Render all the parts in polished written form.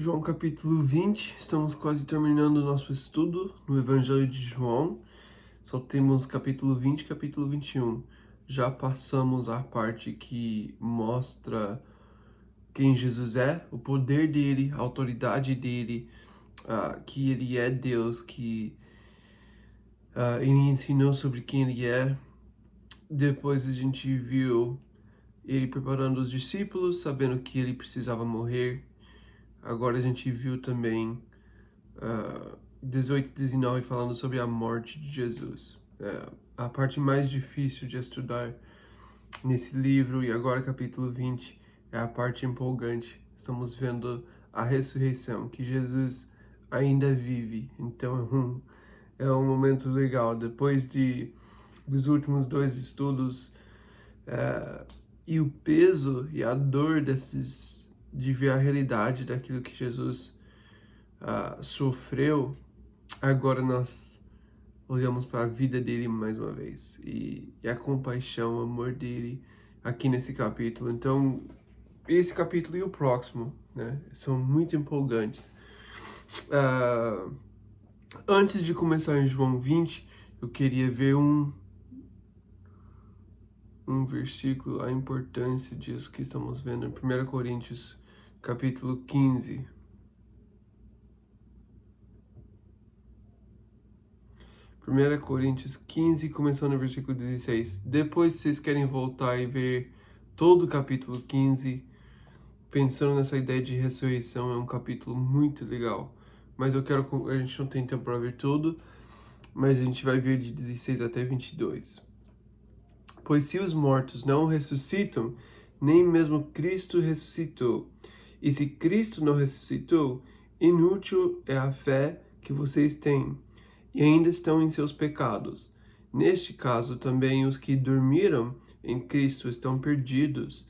João capítulo 20, estamos quase terminando o nosso estudo no Evangelho de João. Só temos capítulo 20 e capítulo 21. Já passamos a parte que mostra quem Jesus é, o poder dele, a autoridade dele, que ele é Deus, que ele ensinou sobre quem ele é. Depois a gente viu ele preparando os discípulos, sabendo que ele precisava morrer. Agora a gente viu também 18 e 19 falando sobre a morte de Jesus. A parte mais difícil de estudar nesse livro, e agora capítulo 20 é a parte empolgante. Estamos vendo a ressurreição, que Jesus ainda vive. Então é um momento legal. Depois dos últimos dois estudos e o peso e a dor de ver a realidade daquilo que Jesus sofreu, agora nós olhamos para a vida dele mais uma vez e a compaixão, o amor dele aqui nesse capítulo. Então, esse capítulo e o próximo, né, são muito empolgantes. Antes de começar em João 20, eu queria ver um versículo, a importância disso que estamos vendo em 1 Coríntios, capítulo 15. 1 Coríntios 15, começando no versículo 16. Depois, se vocês querem voltar e ver todo o capítulo 15, pensando nessa ideia de ressurreição, é um capítulo muito legal. Mas a gente não tem tempo para ver tudo, mas a gente vai ver de 16 até 22. Pois se os mortos não ressuscitam, nem mesmo Cristo ressuscitou. E se Cristo não ressuscitou, inútil é a fé que vocês têm, e ainda estão em seus pecados. Neste caso, também os que dormiram em Cristo estão perdidos.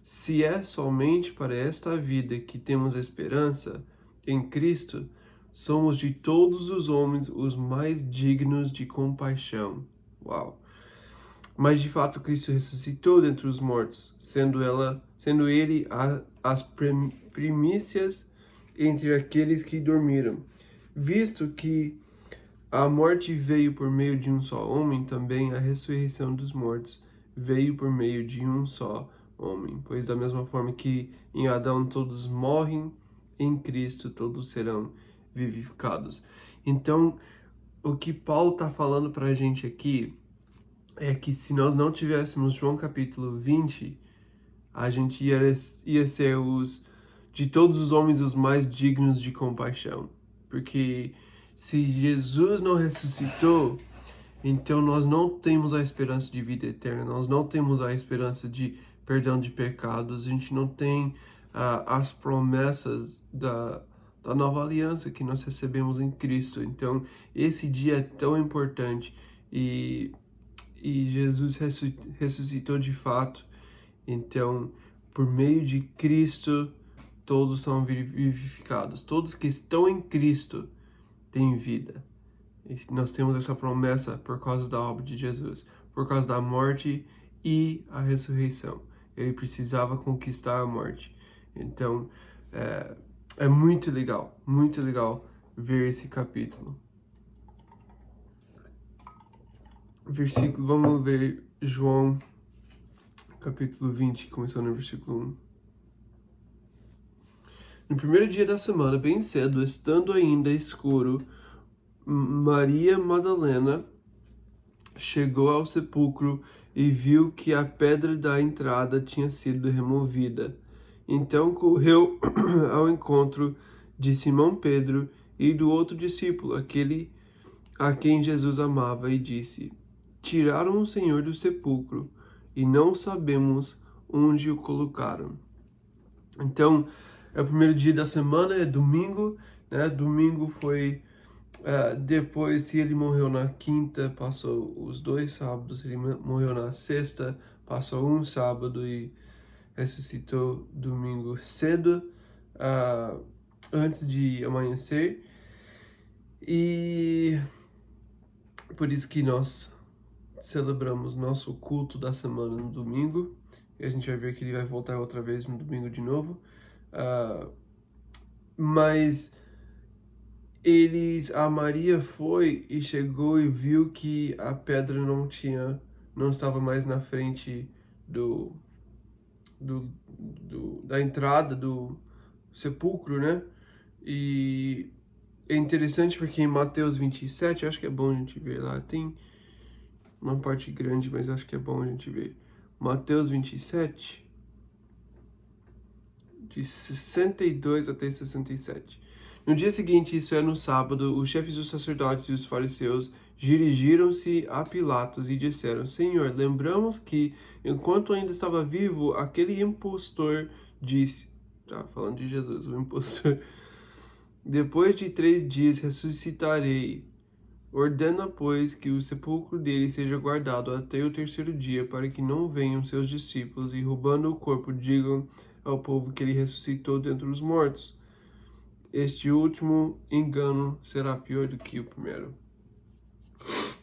Se é somente para esta vida que temos esperança em Cristo, somos de todos os homens os mais dignos de compaixão. Uau! Mas de fato Cristo ressuscitou dentre os mortos, sendo ele as primícias entre aqueles que dormiram. Visto que a morte veio por meio de um só homem, também a ressurreição dos mortos veio por meio de um só homem. Pois da mesma forma que em Adão todos morrem, em Cristo todos serão vivificados. Então, o que Paulo está falando para a gente aqui é que se nós não tivéssemos João capítulo 20, a gente ia ser de todos os homens os mais dignos de compaixão. Porque se Jesus não ressuscitou, então nós não temos a esperança de vida eterna, nós não temos a esperança de perdão de pecados, a gente não tem as promessas da nova aliança que nós recebemos em Cristo. Então, esse dia é tão importante e Jesus ressuscitou de fato. Então, por meio de Cristo, todos são vivificados. Todos que estão em Cristo têm vida. E nós temos essa promessa por causa da obra de Jesus, por causa da morte e a ressurreição. Ele precisava conquistar a morte. Então, é muito legal ver esse capítulo. Vamos ver João capítulo 20, começando no versículo 1. No primeiro dia da semana, bem cedo, estando ainda escuro, Maria Madalena chegou ao sepulcro e viu que a pedra da entrada tinha sido removida. Então correu ao encontro de Simão Pedro e do outro discípulo, aquele a quem Jesus amava, e disse: Tiraram o Senhor do sepulcro e não sabemos onde o colocaram. Então, é o primeiro dia da semana, é domingo, né? Domingo foi depois, se ele morreu na quinta, passou os 2 sábados. Se ele morreu na sexta, passou um sábado e ressuscitou domingo cedo, antes de amanhecer. E por isso que nós celebramos nosso culto da semana no domingo. E a gente vai ver que ele vai voltar outra vez no domingo de novo. mas a Maria foi e chegou e viu que a pedra não estava mais na frente do, da entrada do sepulcro, né? E é interessante porque em Mateus 27, acho que é bom a gente ver lá, tem uma parte grande, mas acho que é bom a gente ver. Mateus 27, de 62 até 67. No dia seguinte, isso é no sábado, os chefes dos sacerdotes e os fariseus dirigiram-se a Pilatos e disseram: Senhor, lembramos que, enquanto ainda estava vivo, aquele impostor disse, tá falando de Jesus, o impostor, depois de 3 dias ressuscitarei. Ordena, pois, que o sepulcro dele seja guardado até o 3º dia, para que não venham seus discípulos e, roubando o corpo, digam ao povo que ele ressuscitou dentre os mortos. Este último engano será pior do que o primeiro.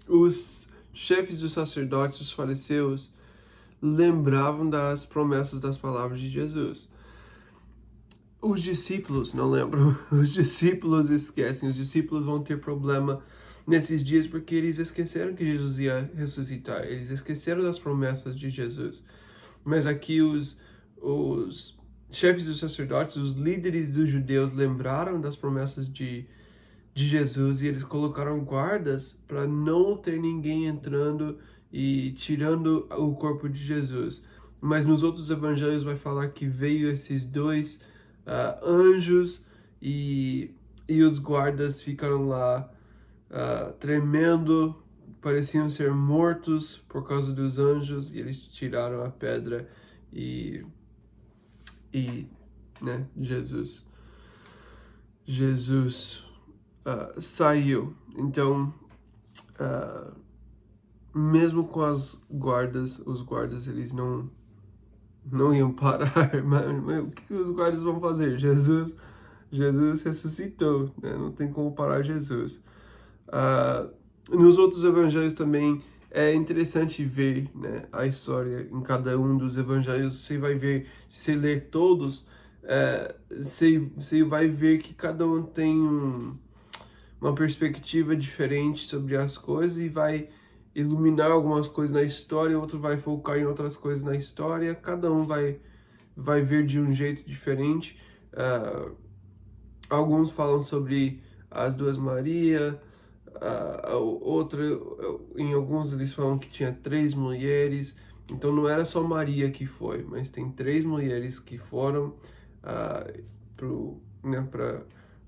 Os chefes dos sacerdotes e os fariseus lembravam das promessas das palavras de Jesus. Os discípulos não lembram, os discípulos esquecem, os discípulos vão ter problema nesses dias porque eles esqueceram que Jesus ia ressuscitar, eles esqueceram das promessas de Jesus. Mas aqui os chefes dos sacerdotes, os líderes dos judeus lembraram das promessas de Jesus e eles colocaram guardas para não ter ninguém entrando e tirando o corpo de Jesus. Mas nos outros evangelhos vai falar que veio esses dois anjos e os guardas ficaram lá tremendo, pareciam ser mortos por causa dos anjos, e eles tiraram a pedra e né, Jesus saiu. Então, mesmo com os guardas eles não iam parar. Mas o que os guardas vão fazer? Jesus ressuscitou, né? Não tem como parar Jesus. Nos outros evangelhos também é interessante ver, né, a história em cada um dos evangelhos. Você vai ver, se você ler todos, você vai ver que cada um tem uma perspectiva diferente sobre as coisas e vai iluminar algumas coisas na história, outro vai focar em outras coisas na história, cada um vai ver de um jeito diferente. Alguns falam sobre as duas Maria, em alguns eles falam que tinha 3 mulheres, então não era só Maria que foi, mas tem 3 mulheres que foram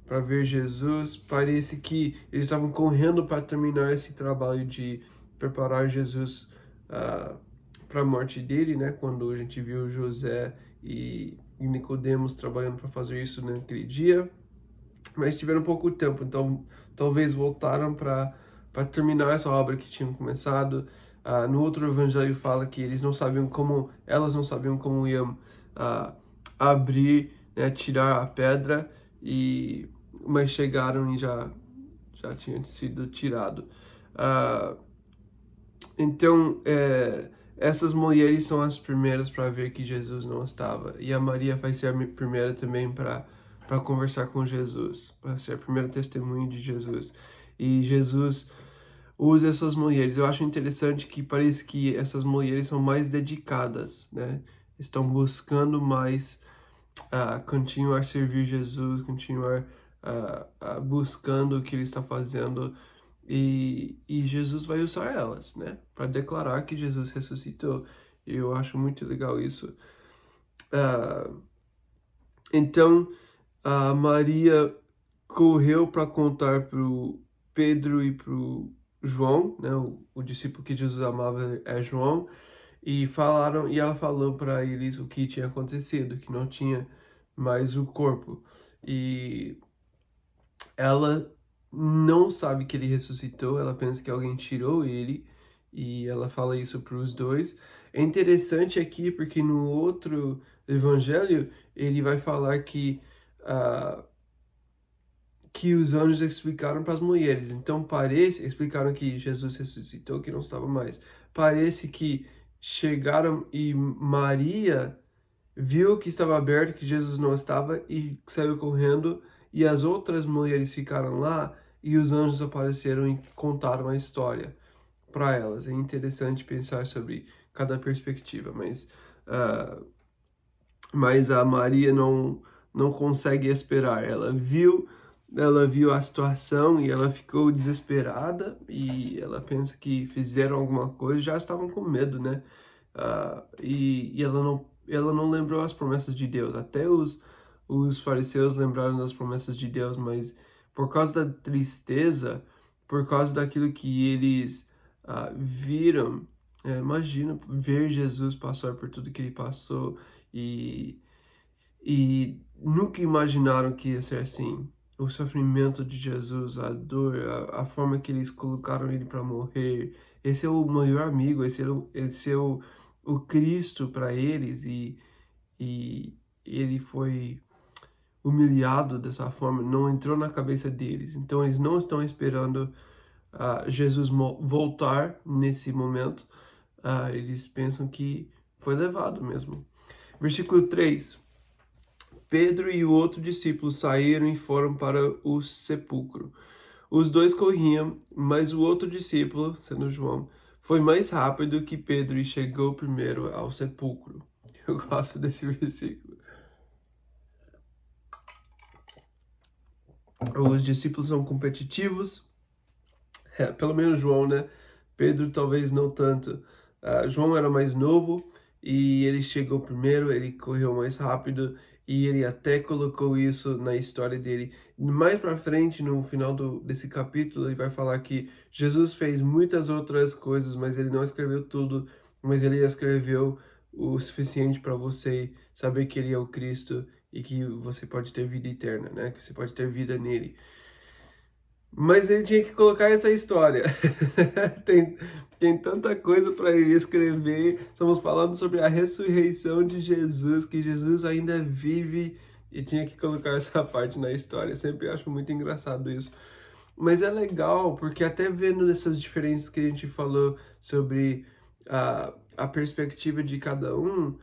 para ver Jesus. Parece que eles estavam correndo para terminar esse trabalho de preparar Jesus para a morte dele, né? Quando a gente viu José e Nicodemos trabalhando para fazer isso naquele dia, mas tiveram pouco tempo, então talvez voltaram para terminar essa obra que tinham começado. No outro evangelho fala que elas não sabiam como iam abrir, né, tirar a pedra, mas chegaram e já tinha sido tirado. Então, essas mulheres são as primeiras para ver que Jesus não estava, e a Maria vai ser a primeira também para conversar com Jesus, para ser a primeira testemunha de Jesus. E Jesus usa essas mulheres. Eu acho interessante que parece que essas mulheres são mais dedicadas, né? Estão buscando mais continuar a servir Jesus, continuar buscando o que ele está fazendo. E Jesus vai usar elas, né? Para declarar que Jesus ressuscitou. E eu acho muito legal isso. Então, a Maria correu para contar para o Pedro e para o João, né? O discípulo que Jesus amava é João, e ela falou para eles o que tinha acontecido, que não tinha mais o corpo. E ela não sabe que ele ressuscitou, ela pensa que alguém tirou ele, e ela fala isso para os dois. É interessante aqui porque no outro evangelho ele vai falar que os anjos explicaram para as mulheres. Então explicaram que Jesus ressuscitou, que não estava mais. Parece que chegaram e Maria viu que estava aberto, que Jesus não estava, e saiu correndo e as outras mulheres ficaram lá e os anjos apareceram e contaram a história para elas. É interessante pensar sobre cada perspectiva, mas a Maria não consegue esperar. Ela viu a situação e ela ficou desesperada e ela pensa que fizeram alguma coisa, já estavam com medo, né? E ela não lembrou as promessas de Deus. Até os fariseus lembraram das promessas de Deus, mas por causa da tristeza, por causa daquilo que eles viram, imagina ver Jesus passar por tudo que ele passou e, e nunca imaginaram que ia ser assim. O sofrimento de Jesus, a dor, a forma que eles colocaram ele para morrer. Esse é o maior amigo, esse é o Cristo para eles e ele foi humilhado dessa forma, não entrou na cabeça deles. Então eles não estão esperando Jesus voltar nesse momento. Eles pensam que foi levado mesmo. Versículo 3. Pedro e o outro discípulo saíram e foram para o sepulcro. Os dois corriam, mas o outro discípulo, sendo João, foi mais rápido que Pedro e chegou primeiro ao sepulcro. Eu gosto desse versículo. Os discípulos são competitivos, pelo menos João, né? Pedro talvez não tanto. João era mais novo e ele chegou primeiro, ele correu mais rápido e ele até colocou isso na história dele. Mais para frente, no final desse capítulo, ele vai falar que Jesus fez muitas outras coisas, mas ele não escreveu tudo, mas ele escreveu o suficiente para você saber que ele é o Cristo e que você pode ter vida eterna, né? Que você pode ter vida nele. Mas ele tinha que colocar essa história. tem tanta coisa para ele escrever. Estamos falando sobre a ressurreição de Jesus, que Jesus ainda vive e tinha que colocar essa parte na história. Sempre acho muito engraçado isso. Mas é legal, porque até vendo essas diferenças que a gente falou sobre a perspectiva de cada um,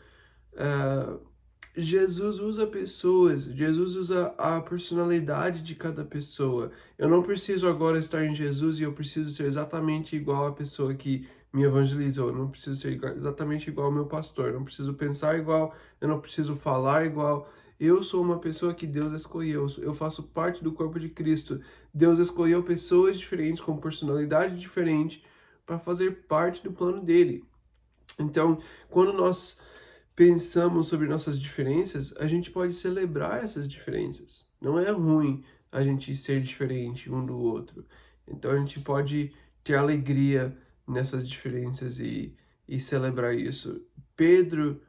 Jesus usa pessoas, Jesus usa a personalidade de cada pessoa. Eu não preciso agora estar em Jesus e eu preciso ser exatamente igual à pessoa que me evangelizou. Eu não preciso ser exatamente igual ao meu pastor. Eu não preciso pensar igual, eu não preciso falar igual. Eu sou uma pessoa que Deus escolheu. Eu faço parte do corpo de Cristo. Deus escolheu pessoas diferentes, com personalidade diferente, para fazer parte do plano dele. Então, quando nós pensamos sobre nossas diferenças, a gente pode celebrar essas diferenças. Não é ruim a gente ser diferente um do outro. Então a gente pode ter alegria nessas diferenças e celebrar isso. Pedro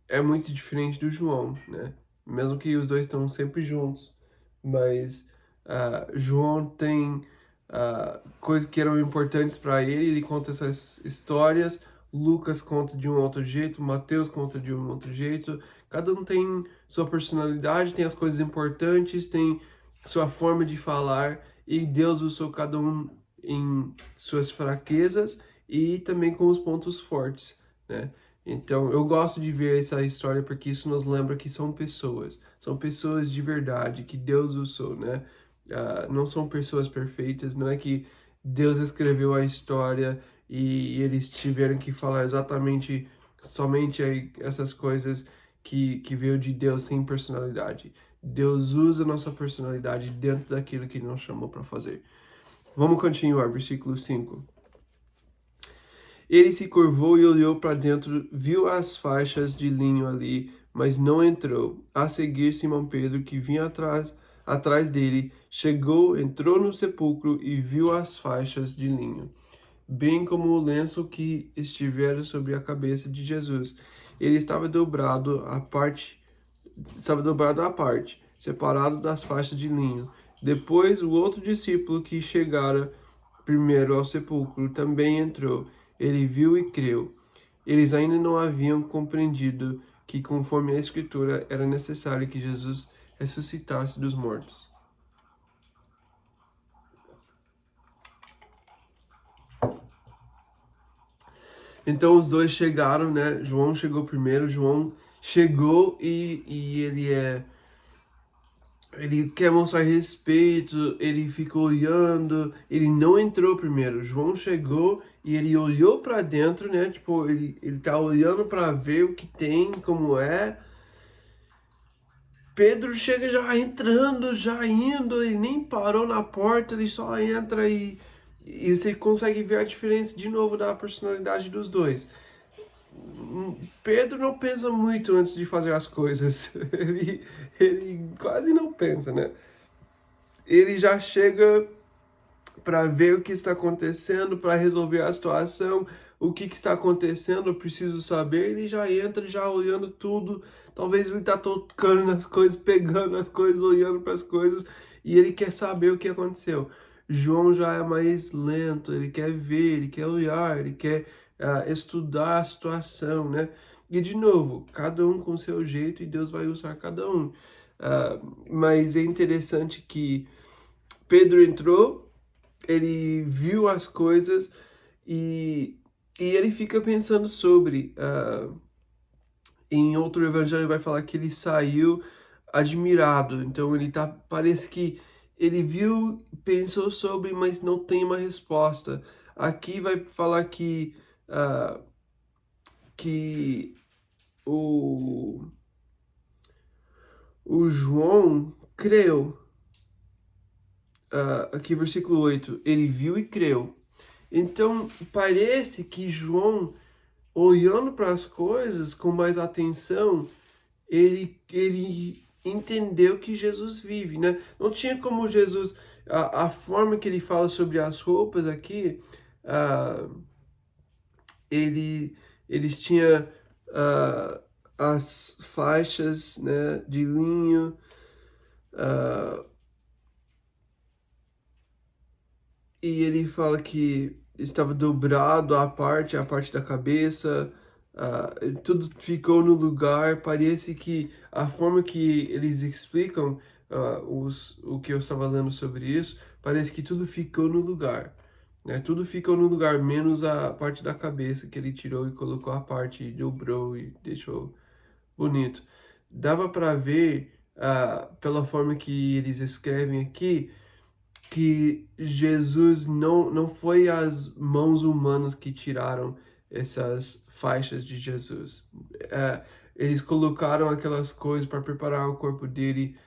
é muito diferente do João, né? Mesmo que os dois estão sempre juntos, mas João tem coisas que eram importantes para ele, ele conta essas histórias. Lucas conta de um outro jeito, Mateus conta de um outro jeito. Cada um tem sua personalidade, tem as coisas importantes, tem sua forma de falar, e Deus usou cada um em suas fraquezas e também com os pontos fortes, né? Então, eu gosto de ver essa história porque isso nos lembra que são pessoas de verdade, que Deus usou, né? Não são pessoas perfeitas, não é que Deus escreveu a história e eles tiveram que falar exatamente somente essas coisas que veio de Deus sem personalidade. Deus usa nossa personalidade dentro daquilo que Ele nos chamou para fazer. Vamos continuar, versículo 5. Ele se curvou e olhou para dentro, viu as faixas de linho ali, mas não entrou. A seguir, Simão Pedro, que vinha atrás dele, chegou, entrou no sepulcro e viu as faixas de linho, bem como o lenço que estivera sobre a cabeça de Jesus. Ele estava dobrado à parte, separado das faixas de linho. Depois, o outro discípulo que chegara primeiro ao sepulcro também entrou. Ele viu e creu. Eles ainda não haviam compreendido que, conforme a Escritura, era necessário que Jesus ressuscitasse dos mortos. Então os dois chegaram, né? João chegou primeiro, João chegou e ele ele quer mostrar respeito, ele ficou olhando, ele não entrou primeiro. João chegou e ele olhou para dentro, né? Tipo, ele tá olhando para ver o que tem, como é. Pedro chega já entrando, já indo, ele nem parou na porta, ele só entra e você consegue ver a diferença de novo da personalidade dos dois. Pedro não pensa muito antes de fazer as coisas, ele quase não pensa, né? Ele já chega para ver o que está acontecendo, para resolver a situação, o que está acontecendo, eu preciso saber. Ele já entra, já olhando tudo. Talvez ele está tocando nas coisas, pegando as coisas, olhando para as coisas, e ele quer saber o que aconteceu. João já é mais lento, ele quer ver, ele quer olhar, ele quer estudar a situação, né? E de novo, cada um com seu jeito e Deus vai usar cada um. Mas é interessante que Pedro entrou, ele viu as coisas e ele fica pensando sobre. Em outro evangelho vai falar que ele saiu admirado. Então ele tá, parece que ele viu, pensou sobre, mas não tem uma resposta. Aqui vai falar que o, o João creu. Aqui versículo 8, ele viu e creu. Então, parece que João, olhando para as coisas com mais atenção, ele entendeu que Jesus vive, né? Não tinha como Jesus, a forma que ele fala sobre as roupas aqui, uh, eles tinham as faixas, né, de linho, uh, e ele fala que estava dobrado a parte da cabeça, tudo ficou no lugar. Parece que a forma que eles explicam o que eu estava lendo sobre isso, parece que tudo ficou no lugar. Né? Tudo ficou no lugar, menos a parte da cabeça que ele tirou e colocou a parte, e dobrou e deixou bonito. Dava para ver, pela forma que eles escrevem aqui, que Jesus não foi as mãos humanas que tiraram essas faixas de Jesus. Eles colocaram aquelas coisas para preparar o corpo dele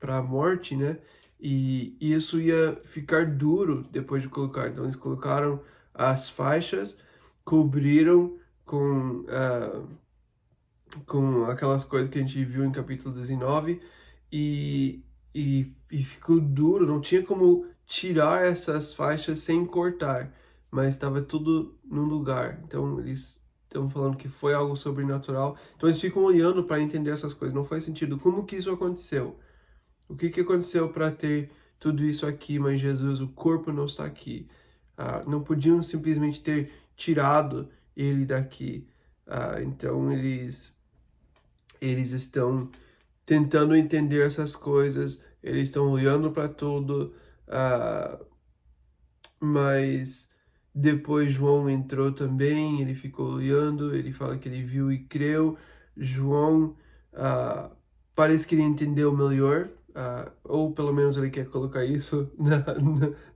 para a morte, né? E isso ia ficar duro depois de colocar. Então eles colocaram as faixas, cobriram com aquelas coisas que a gente viu em capítulo 19 e ficou duro, não tinha como tirar essas faixas sem cortar, mas estava tudo no lugar. Então eles estão falando que foi algo sobrenatural. Então eles ficam olhando para entender essas coisas. Não faz sentido. Como que isso aconteceu? O que aconteceu para ter tudo isso aqui, mas Jesus, o corpo não está aqui? Não podiam simplesmente ter tirado ele daqui. Então eles estão tentando entender essas coisas, eles estão olhando para tudo, mas depois João entrou também, ele ficou olhando, ele fala que ele viu e creu. João parece que ele entendeu melhor, ou pelo menos ele quer colocar isso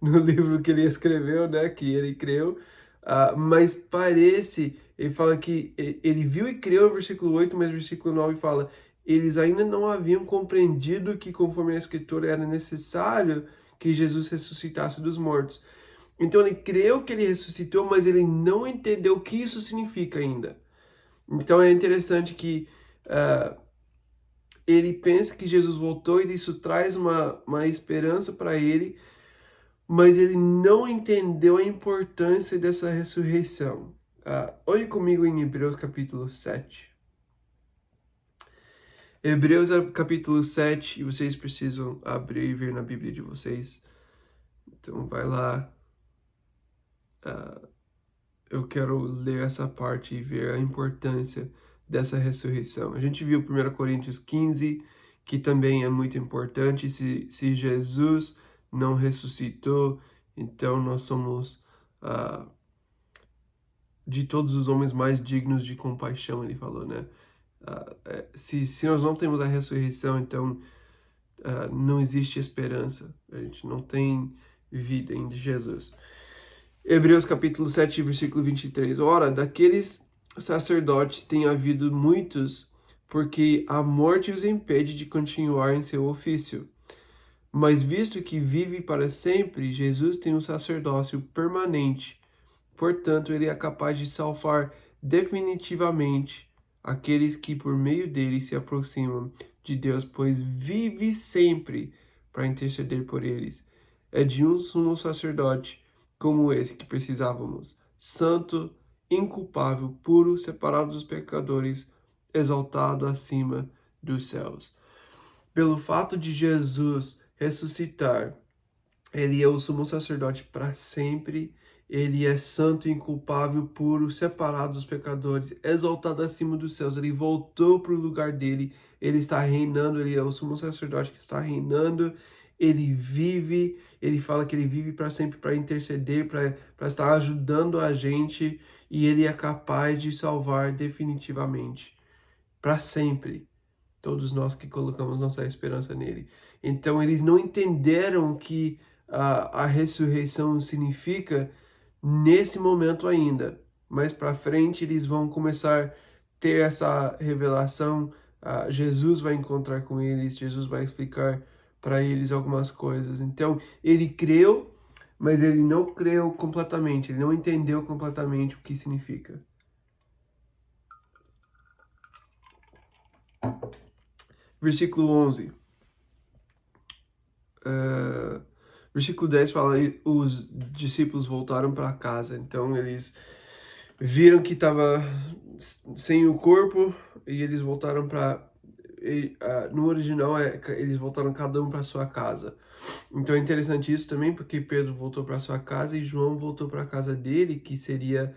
no livro que ele escreveu, né, que ele creu. Mas parece, ele fala que ele viu e creu no versículo 8, mas no versículo 9 fala: eles ainda não haviam compreendido que, conforme a Escritura, era necessário que Jesus ressuscitasse dos mortos. Então ele creu que ele ressuscitou, mas ele não entendeu o que isso significa ainda. Então é interessante que ele pensa que Jesus voltou e isso traz uma esperança para ele, mas ele não entendeu a importância dessa ressurreição. Olhe comigo em Hebreus capítulo 7. Hebreus capítulo 7, e vocês precisam abrir e ver na Bíblia de vocês. Então vai lá. Eu quero ler essa parte e ver a importância dessa ressurreição. A gente viu 1 Coríntios 15, que também é muito importante. Se Jesus não ressuscitou, então nós somos de todos os homens mais dignos de compaixão, ele falou, né? Se nós não temos a ressurreição, então não existe esperança, a gente não tem vida em Jesus. Hebreus capítulo 7, versículo 23. Ora, daqueles sacerdotes tem havido muitos, porque a morte os impede de continuar em seu ofício. Mas visto que vive para sempre, Jesus tem um sacerdócio permanente. Portanto, ele é capaz de salvar definitivamente aqueles que por meio dele se aproximam de Deus, pois vive sempre para interceder por eles. É de um sumo sacerdote como esse que precisávamos, santo, inculpável, puro, separado dos pecadores, exaltado acima dos céus. Pelo fato de Jesus ressuscitar, ele é o sumo sacerdote para sempre. Ele é santo, inculpável, puro, separado dos pecadores, exaltado acima dos céus. Ele voltou para o lugar dele. Ele está reinando. Ele é o sumo sacerdote que está reinando. Ele vive. Ele fala que ele vive para sempre para interceder, para estar ajudando a gente. E ele é capaz de salvar definitivamente, para sempre, todos nós que colocamos nossa esperança nele. Então, eles não entenderam o que a ressurreição significa nesse momento ainda. Mais para frente, eles vão começar a ter essa revelação. Jesus vai encontrar com eles, Jesus vai explicar para eles algumas coisas. Então, ele creu, mas ele não creu completamente, ele não entendeu completamente o que significa. Versículo 11. Versículo 10 fala: os discípulos voltaram para casa. Então eles viram que estava sem o corpo e eles voltaram para. No original, eles voltaram cada um para sua casa. Então é interessante isso também, porque Pedro voltou para sua casa e João voltou para a casa dele, que seria.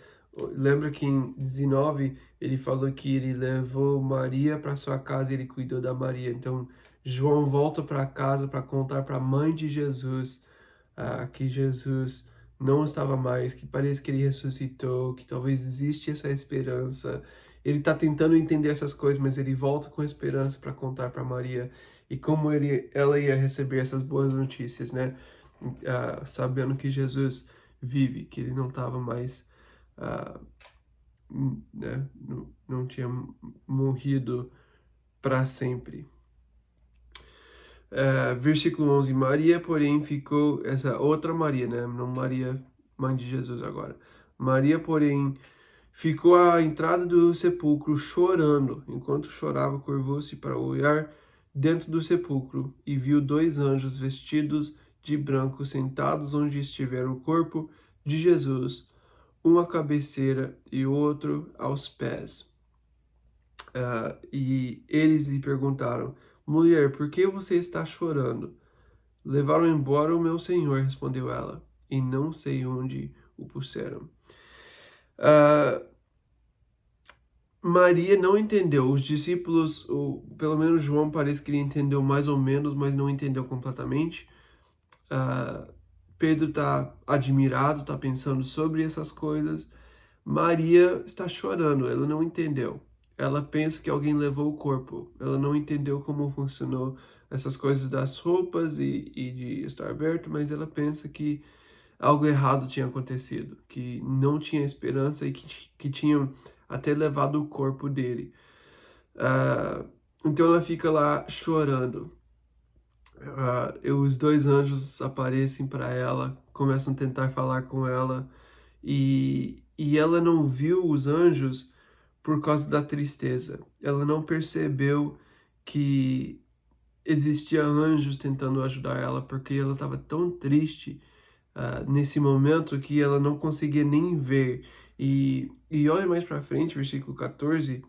Lembra que em 19 ele falou que ele levou Maria para sua casa e ele cuidou da Maria. Então João volta para casa para contar para a mãe de Jesus que Jesus não estava mais, que parece que ele ressuscitou, que talvez existe essa esperança. Ele está tentando entender essas coisas, mas ele volta com esperança para contar para Maria e como ela ia receber essas boas notícias, né? Sabendo que Jesus vive, que ele não estava mais, né? Não tinha morrido para sempre. Versículo 11, Maria, porém, ficou, essa outra Maria, né? Não Maria, mãe de Jesus agora. Maria, porém, ficou à entrada do sepulcro chorando. Enquanto chorava, curvou-se para olhar dentro do sepulcro e viu dois anjos vestidos de branco sentados onde estivera o corpo de Jesus, um à cabeceira e outro aos pés. E eles lhe perguntaram: mulher, por que você está chorando? Levaram embora o meu senhor, respondeu ela, e não sei onde o puseram. Maria não entendeu. Os discípulos, ou pelo menos João, parece que ele entendeu mais ou menos, mas não entendeu completamente. Pedro está admirado, está pensando sobre essas coisas. Maria está chorando, ela não entendeu. Ela pensa que alguém levou o corpo. Ela não entendeu como funcionou essas coisas das roupas e de estar aberto, mas ela pensa que algo errado tinha acontecido, que não tinha esperança e que tinham até levado o corpo dele. Então ela fica lá chorando. Os dois anjos aparecem para ela, começam a tentar falar com ela e ela não viu os anjos por causa da tristeza. Ela não percebeu que existia anjos tentando ajudar ela, porque ela estava tão triste nesse momento que ela não conseguia nem ver. E olha mais para frente, versículo 14.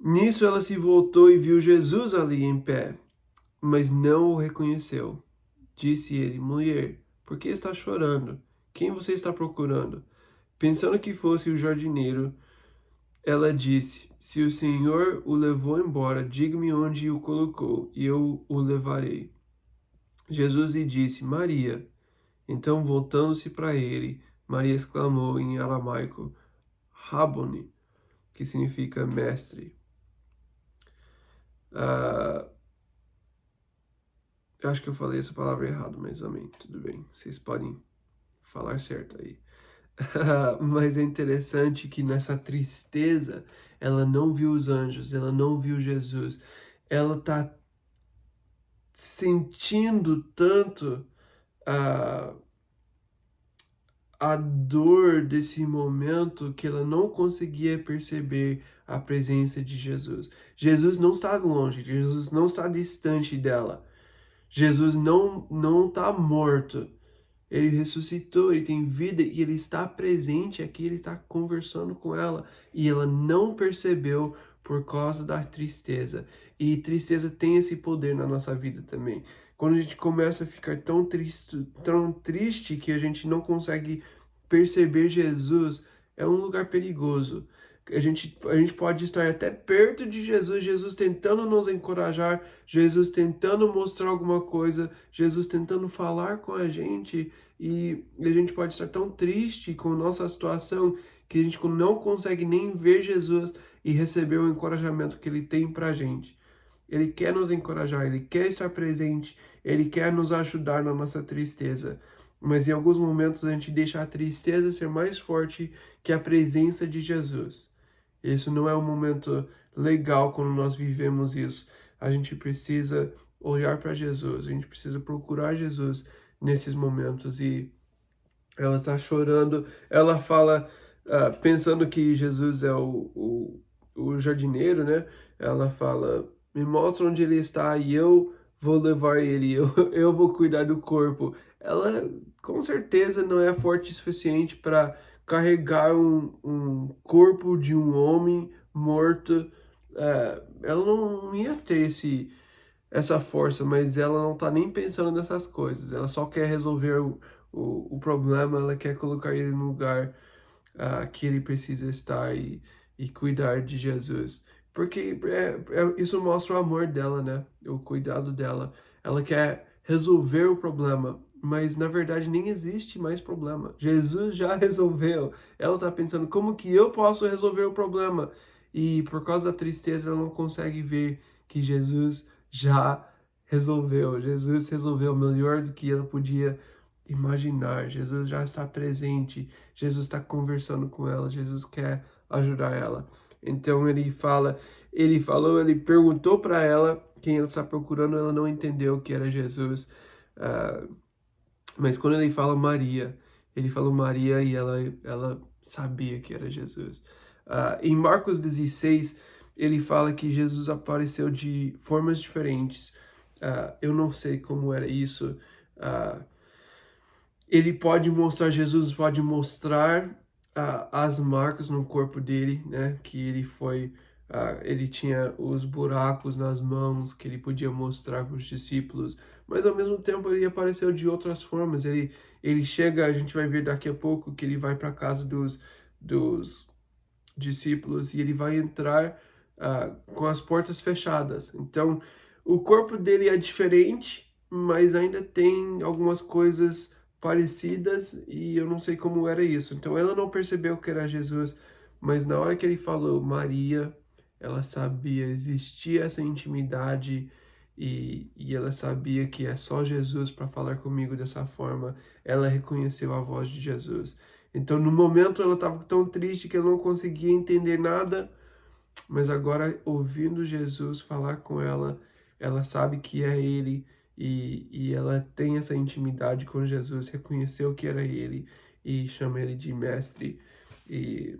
Nisso ela se voltou e viu Jesus ali em pé, mas não o reconheceu. Disse ele: mulher, por que está chorando? Quem você está procurando? Pensando que fosse o jardineiro, ela disse: se o Senhor o levou embora, diga-me onde o colocou, e eu o levarei. Jesus lhe disse: Maria. Então, voltando-se para ele, Maria exclamou em aramaico: Rabboni, que significa mestre. Eu acho que eu falei essa palavra errado, mas amém, tudo bem. Vocês podem falar certo aí. Mas é interessante que nessa tristeza, ela não viu os anjos, ela não viu Jesus. Ela tá sentindo tanto a, a dor desse momento que ela não conseguia perceber a presença de Jesus. Jesus não está longe, Jesus não está distante dela. Jesus não está morto. Ele ressuscitou, ele tem vida e ele está presente aqui, ele está conversando com ela. E ela não percebeu por causa da tristeza. E tristeza tem esse poder na nossa vida também. Quando a gente começa a ficar tão triste que a gente não consegue perceber Jesus, é um lugar perigoso. A gente pode estar até perto de Jesus, Jesus tentando nos encorajar, Jesus tentando mostrar alguma coisa, Jesus tentando falar com a gente, e a gente pode estar tão triste com nossa situação que a gente não consegue nem ver Jesus e receber o encorajamento que ele tem pra gente. Ele quer nos encorajar, ele quer estar presente, ele quer nos ajudar na nossa tristeza. Mas em alguns momentos a gente deixa a tristeza ser mais forte que a presença de Jesus. Isso não é um momento legal quando nós vivemos isso. A gente precisa olhar para Jesus, a gente precisa procurar Jesus nesses momentos. E ela está chorando, ela fala, pensando que Jesus é o jardineiro, né? Ela fala, me mostra onde ele está e eu vou levar ele, eu vou cuidar do corpo. Ela com certeza não é forte o suficiente para carregar um corpo de um homem morto. Ela não ia ter essa força, mas ela não tá nem pensando nessas coisas. Ela só quer resolver o problema, ela quer colocar ele no lugar que ele precisa estar e cuidar de Jesus. Porque isso mostra o amor dela, né? O cuidado dela. Ela quer resolver o problema, mas na verdade nem existe mais problema. Jesus já resolveu. Ela tá pensando, como que eu posso resolver o problema? E por causa da tristeza, ela não consegue ver que Jesus já resolveu. Jesus resolveu melhor do que ela podia imaginar. Jesus já está presente. Jesus está conversando com ela. Jesus quer ajudar ela. Então ele perguntou para ela quem ela está procurando. Ela não entendeu que era Jesus. Mas quando ele falou Maria e ela sabia que era Jesus. Em Marcos 16, ele fala que Jesus apareceu de formas diferentes. Eu não sei como era isso. Jesus pode mostrar as marcas no corpo dele, né? Que ele tinha os buracos nas mãos, que ele podia mostrar para os discípulos, mas ao mesmo tempo ele apareceu de outras formas. Ele chega, a gente vai ver daqui a pouco que ele vai para a casa dos discípulos e ele vai entrar com as portas fechadas. Então, o corpo dele é diferente, mas ainda tem algumas coisas parecidas e eu não sei como era isso. Então, ela não percebeu que era Jesus, mas na hora que ele falou Maria, ela sabia, existia essa intimidade e ela sabia que é só Jesus para falar comigo dessa forma. Ela reconheceu a voz de Jesus. Então, no momento, ela estava tão triste que ela não conseguia entender nada, mas agora, ouvindo Jesus falar com ela, ela sabe que é ele e ela tem essa intimidade com Jesus, reconheceu que era ele e chama ele de mestre. E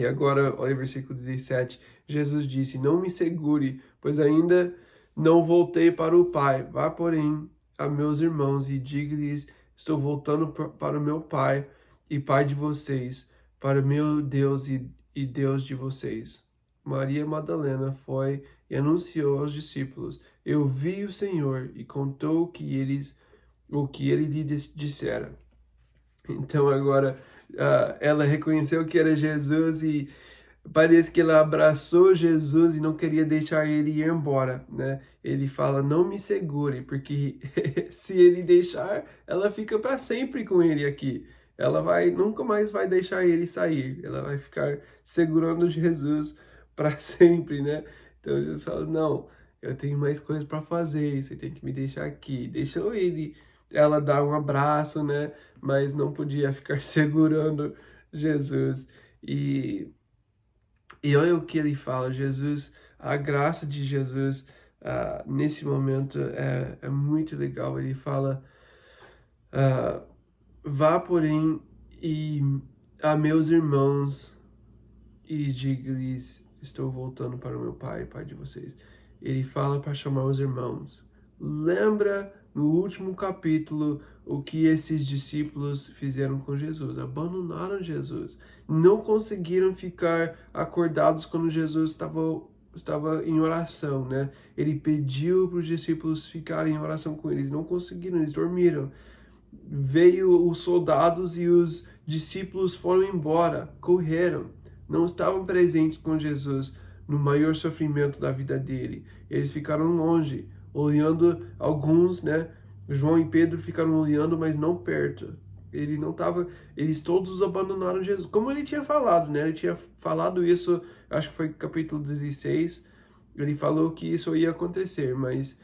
agora, olha o versículo 17, Jesus disse, não me segure, pois ainda não voltei para o Pai. Vá, porém, a meus irmãos e diga-lhes, estou voltando para o meu Pai e Pai de vocês, para meu Deus e Deus de vocês. Maria Madalena foi e anunciou aos discípulos, eu vi o Senhor, e contou o que ele lhe dissera. Então agora ela reconheceu que era Jesus e parece que ela abraçou Jesus e não queria deixar ele ir embora, né? Ele fala, não me segure, porque se ele deixar, ela fica para sempre com ele aqui. Ela nunca mais vai deixar ele sair. Ela vai ficar segurando Jesus para sempre, né? Então Jesus fala, não, eu tenho mais coisas para fazer, você tem que me deixar aqui. Deixou ela dar um abraço, né? Mas não podia ficar segurando Jesus. E olha o que ele fala, Jesus, a graça de Jesus nesse momento é muito legal. Ele fala, vá, porém, e a meus irmãos e diga-lhes, estou voltando para o meu pai, pai de vocês. Ele fala para chamar os irmãos. Lembra no último capítulo o que esses discípulos fizeram com Jesus? Abandonaram Jesus. Não conseguiram ficar acordados quando Jesus estava em oração, né? Ele pediu para os discípulos ficarem em oração com eles. Não conseguiram, eles dormiram. Veio os soldados e os discípulos foram embora, correram. Não estavam presentes com Jesus no maior sofrimento da vida dele. Eles ficaram longe, olhando alguns, né? João e Pedro ficaram olhando, mas não perto. Ele não estava. Eles todos abandonaram Jesus. Como ele tinha falado, né? Ele tinha falado isso, acho que foi capítulo 16. Ele falou que isso ia acontecer, mas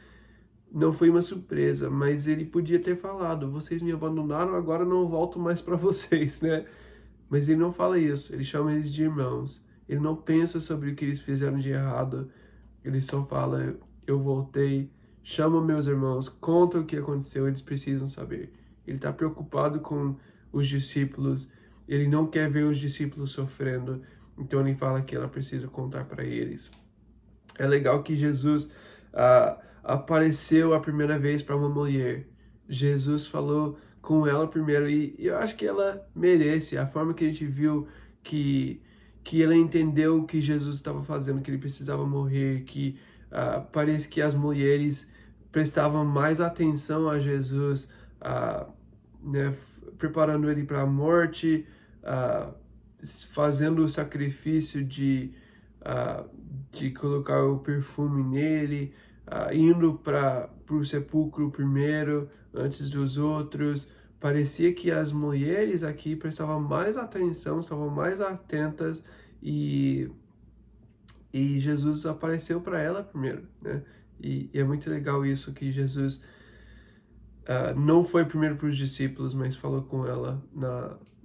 não foi uma surpresa. Mas ele podia ter falado: vocês me abandonaram, agora não volto mais para vocês, né? Mas ele não fala isso, ele chama eles de irmãos. Ele não pensa sobre o que eles fizeram de errado. Ele só fala, eu voltei, chama meus irmãos, conta o que aconteceu, eles precisam saber. Ele está preocupado com os discípulos, ele não quer ver os discípulos sofrendo, então ele fala que ela precisa contar para eles. É legal que Jesus apareceu a primeira vez para uma mulher. Jesus falou com ela primeiro e eu acho que ela merece a forma que a gente viu que ela entendeu o que Jesus estava fazendo, que ele precisava morrer, que parece que as mulheres prestavam mais atenção a Jesus, né, preparando ele para a morte, fazendo o sacrifício de colocar o perfume nele, indo para o sepulcro primeiro, antes dos outros. Parecia que as mulheres aqui prestavam mais atenção, estavam mais atentas e Jesus apareceu para ela primeiro, né? E é muito legal isso, que Jesus não foi primeiro para os discípulos, mas falou com ela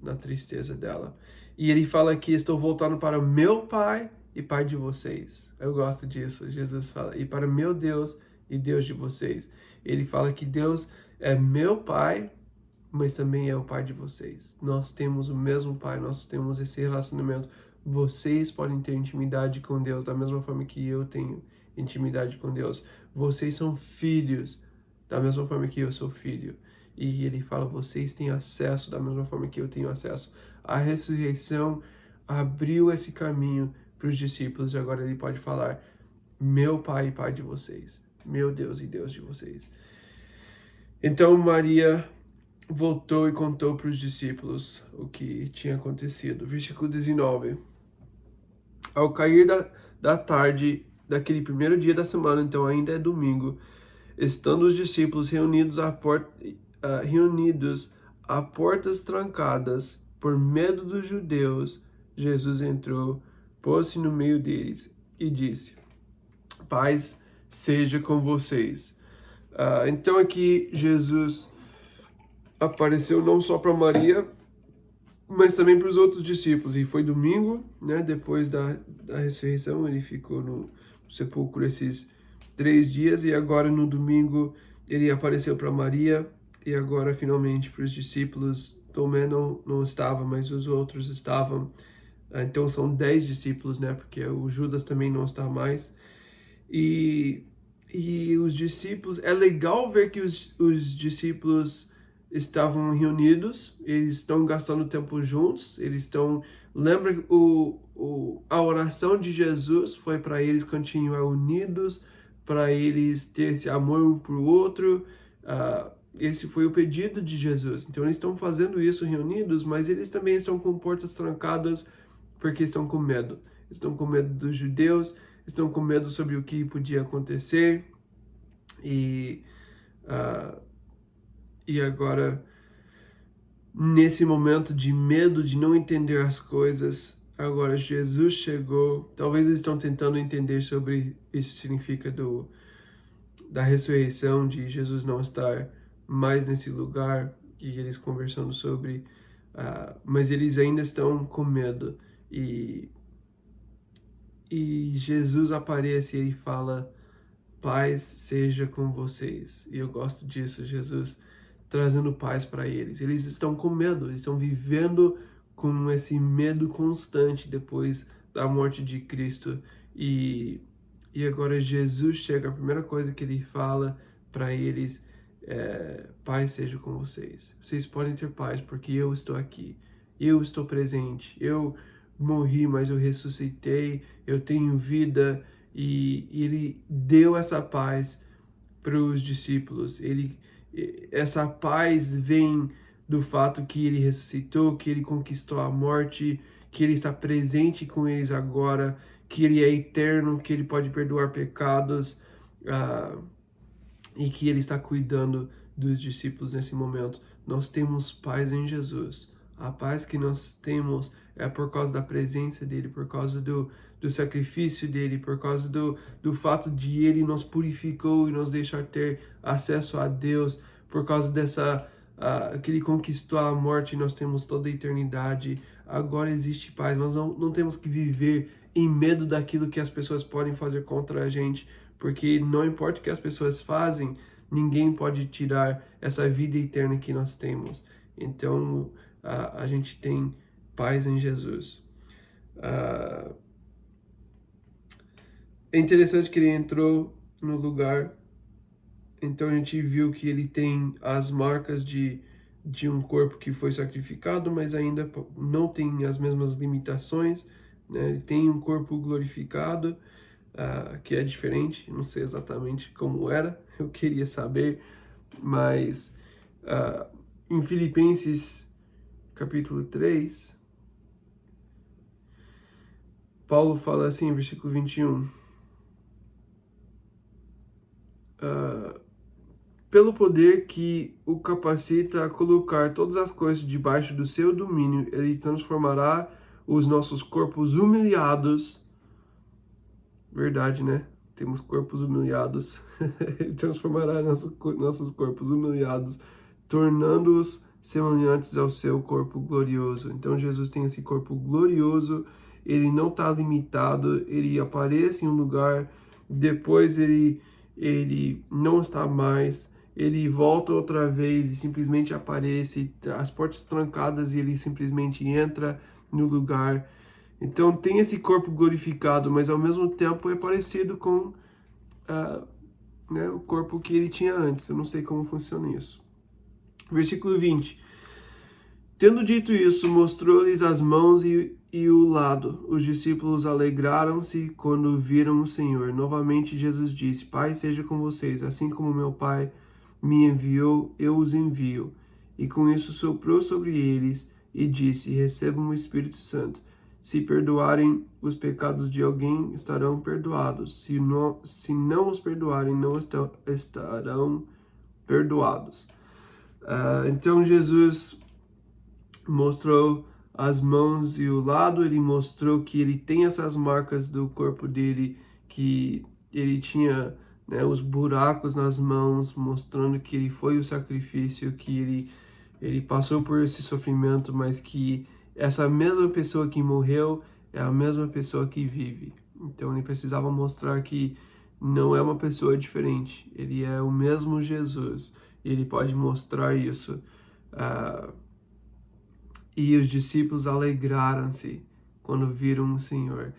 na tristeza dela. E ele fala que estou voltando para o meu Pai e Pai de vocês. Eu gosto disso. Jesus fala, e para meu Deus e Deus de vocês. Ele fala que Deus é meu Pai, mas também é o Pai de vocês. Nós temos o mesmo Pai, nós temos esse relacionamento. Vocês podem ter intimidade com Deus da mesma forma que eu tenho intimidade com Deus. Vocês são filhos da mesma forma que eu sou filho. E ele fala, vocês têm acesso da mesma forma que eu tenho acesso. A ressurreição abriu esse caminho para os discípulos e agora ele pode falar, meu Pai e Pai de vocês, meu Deus e Deus de vocês. Então Maria voltou e contou para os discípulos o que tinha acontecido. Versículo 19. Ao cair da tarde daquele primeiro dia da semana, então ainda é domingo, estando os discípulos reunidos a portas trancadas por medo dos judeus, Jesus entrou, pôs-se no meio deles e disse, paz seja com vocês. Então aqui Jesus apareceu não só para Maria, mas também para os outros discípulos. E foi domingo, né? Depois da ressurreição, ele ficou no sepulcro esses 3 dias. E agora no domingo ele apareceu para Maria. E agora finalmente para os discípulos. Tomé não estava, mas os outros estavam. Então são 10 discípulos, né? Porque o Judas também não está mais. E os discípulos... É legal ver que os discípulos estavam reunidos, eles estão gastando tempo juntos, eles estão... Lembra a oração de Jesus foi para eles continuar unidos, para eles ter esse amor um para o outro. Esse foi o pedido de Jesus. Então eles estão fazendo isso reunidos, mas eles também estão com portas trancadas porque estão com medo. Estão com medo dos judeus, estão com medo sobre o que podia acontecer. E agora, nesse momento de medo, de não entender as coisas, agora Jesus chegou. Talvez eles estão tentando entender sobre isso, significa da ressurreição, de Jesus não estar mais nesse lugar, e eles conversando sobre, mas eles ainda estão com medo, e Jesus aparece e ele fala, paz seja com vocês. E eu gosto disso, Jesus trazendo paz para eles. Eles estão com medo, eles estão vivendo com esse medo constante depois da morte de Cristo. E agora Jesus chega, a primeira coisa que ele fala para eles é, paz seja com vocês. Vocês podem ter paz porque eu estou aqui. Eu estou presente. Eu morri, mas eu ressuscitei. Eu tenho vida. E ele deu essa paz para os discípulos. Essa paz vem do fato que ele ressuscitou, que ele conquistou a morte, que ele está presente com eles agora, que ele é eterno, que ele pode perdoar pecados, e que ele está cuidando dos discípulos nesse momento. Nós temos paz em Jesus. A paz que nós temos é por causa da presença dele, por causa do sacrifício dele, por causa do fato de ele nos purificou e nos deixar ter acesso a Deus, por causa que ele conquistou a morte e nós temos toda a eternidade. Agora existe paz. Nós não temos que viver em medo daquilo que as pessoas podem fazer contra a gente, porque não importa o que as pessoas fazem, ninguém pode tirar essa vida eterna que nós temos. Então, a gente tem paz em Jesus. É interessante que ele entrou no lugar, então a gente viu que ele tem as marcas de um corpo que foi sacrificado, mas ainda não tem as mesmas limitações, né? Ele tem um corpo glorificado, que é diferente, não sei exatamente como era, eu queria saber, mas em Filipenses capítulo 3, Paulo fala assim, versículo 21, pelo poder que o capacita a colocar todas as coisas debaixo do seu domínio, ele transformará os nossos corpos humilhados, verdade, né? Temos corpos humilhados, ele transformará nossos corpos humilhados, tornando-os semelhantes ao seu corpo glorioso. Então Jesus tem esse corpo glorioso, ele não está limitado, ele aparece em um lugar, depois ele não está mais, ele volta outra vez e simplesmente aparece, as portas trancadas e ele simplesmente entra no lugar. Então tem esse corpo glorificado, mas ao mesmo tempo é parecido com né, o corpo que ele tinha antes. Eu não sei como funciona isso. Versículo 20. Tendo dito isso, mostrou-lhes as mãos e o lado. Os discípulos alegraram-se quando viram o Senhor. Novamente Jesus disse, Pai seja com vocês, assim como meu Pai me enviou, eu os envio. E com isso soprou sobre eles e disse, recebam o Espírito Santo. Se perdoarem os pecados de alguém, estarão perdoados. Se não os perdoarem, não estarão perdoados. Então Jesus mostrou as mãos e o lado, ele mostrou que ele tem essas marcas do corpo dele, que ele tinha, né, os buracos nas mãos, mostrando que ele foi o sacrifício, que ele passou por esse sofrimento, mas que essa mesma pessoa que morreu é a mesma pessoa que vive. Então ele precisava mostrar que não é uma pessoa diferente, ele é o mesmo Jesus, e ele pode mostrar isso. E os discípulos alegraram-se quando viram o Senhor.